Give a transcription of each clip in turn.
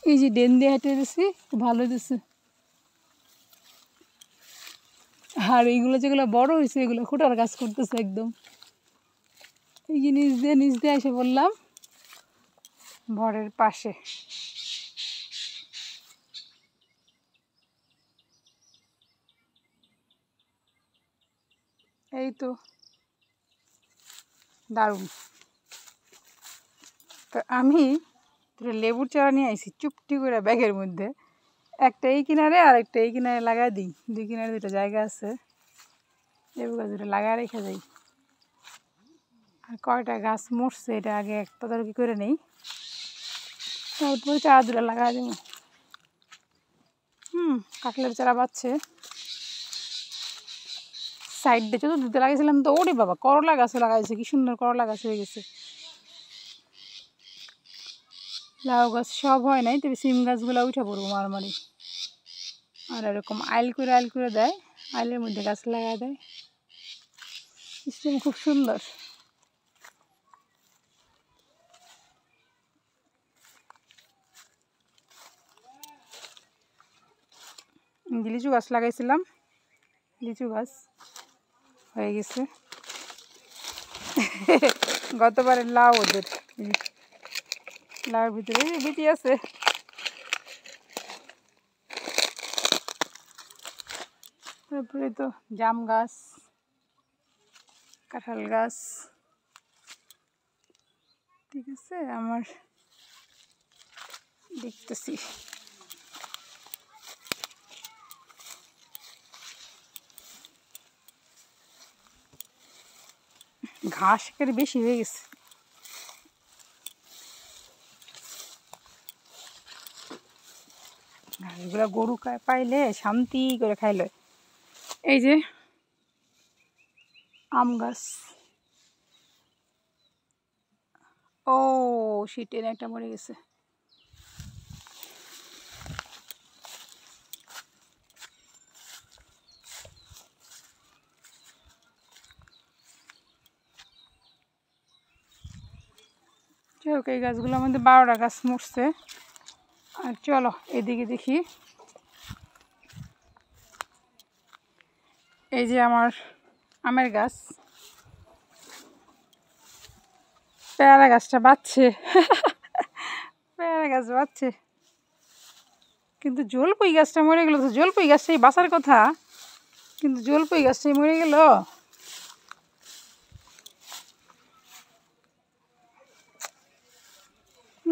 এই যে ডেন দিয়ে হেঁটে দিছি ভালো দিছে। আর এইগুলো যেগুলো বড় হয়েছে এগুলো খুঁটার কাজ করতেছে একদম। এই যে নিচ দিয়ে এসে বললাম ভরের পাশে। এই তো দারুণ। তো আমি লেবুর চারা নিয়ে আসি চুপটি করে ব্যাগের মধ্যে, একটা এই কিনারে আর একটা এই কিনারে লাগাই দিই, দুই কিনারে দুটো জায়গা আছে, লেবু গাছ দুটো লাগাই রেখে যাই। আর কয়টা গাছ মরছে এটা আগে এক তদারকি করে নেই, তারপরে চারা দুটো লাগাই দেবো। কাঁঠালের চারা বাচ্ছে সাইড দিয়ে চতুর্দিকে লাগিয়েছিলাম তো। ওরে বাবা, করলা গাছও লাগাইছে, কি সুন্দর করলা গাছ হয়ে গেছে। লাউ গাছ সব হয় নাই, তবে সিম গাছগুলো উঠে পড়বো মারমারি। আর এরকম আইল করে দেয়, আইলের মধ্যে গাছ লাগা দেয়, সিস্টেম খুব সুন্দর। লিচু গাছ লাগাইছিলাম, লিচু গাছ হয়ে গেছে। গতবারের লাউ ওদের, লাউর ভিতরে বিচি আছে। তারপরে তো জাম গাছ, কাঁঠাল গাছ, ঠিক আছে। আমার দেখতেছি ঘাস একেবারে বেশি হয়ে গেছে। ঘাসগুলো গরু পাইলে শান্তি করে খাইলে। এই যে আম গাছ, ও শীতের একটা মরে গেছে। যাই এই গাছগুলো আমাদের 12টা গাছ মরছে। আর চলো এদিকে দেখি, এই যে আমার আমের গাছ, পেয়ারা গাছটা বাচ্ছে। পেয়ারা গাছ বাচ্ছে, কিন্তু জলপুই গাছটা মরে গেল। তো জলপুই গাছটাই বাঁচার কথা, কিন্তু জলপুই গাছটাই মরে গেল।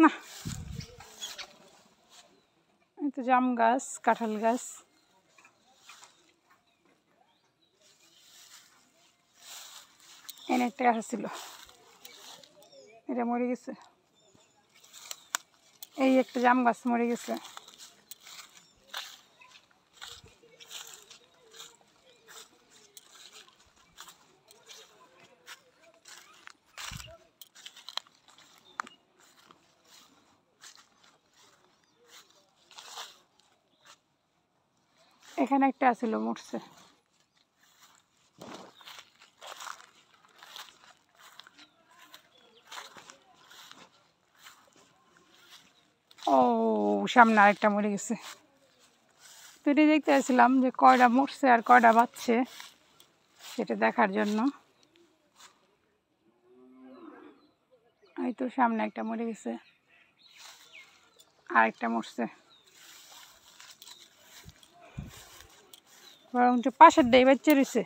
না, এই তো জাম গাছ, কাঁঠাল গাছ, এনে একটা গাছ ছিল, এটা মরে গেছে। এই একটা জাম গাছ মরে গেছে। এখানে একটা আছিল, মরছে। ও সামনে আরেকটা মরে গেছে। তো এটাই দেখতে আসছিলাম যে কয়টা মরছে আর কয়টা বাচ্চে, সেটা দেখার জন্য। এই তো সামনে একটা মরে গেছে, আরেকটা মরছে। বরঞ্চ পাশের ডাই বাচ্চা রয়েছে।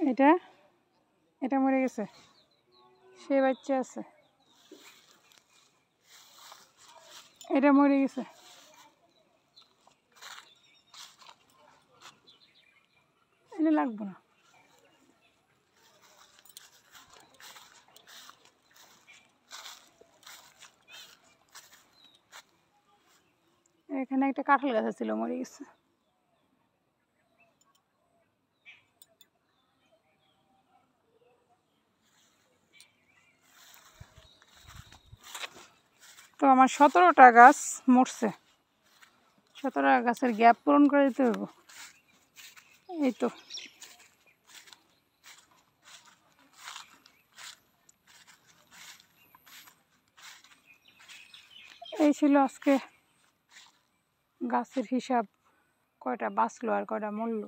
এটা এটা মরে গেছে, সে বাচ্চা আছে। এটা মরে গেছে, এটা লাগবো না। এখানে একটা কাঁঠাল গাছ ছিল, মরে গেছে। তো আমার 17টা গাছ মরছে। 17টা গাছের গ্যাপ পূরণ করে দিতে হবে। এই তো এই ছিল আজকে গাছের হিসাব, কয়টা বাঁচলো আর কয়টা মরলো।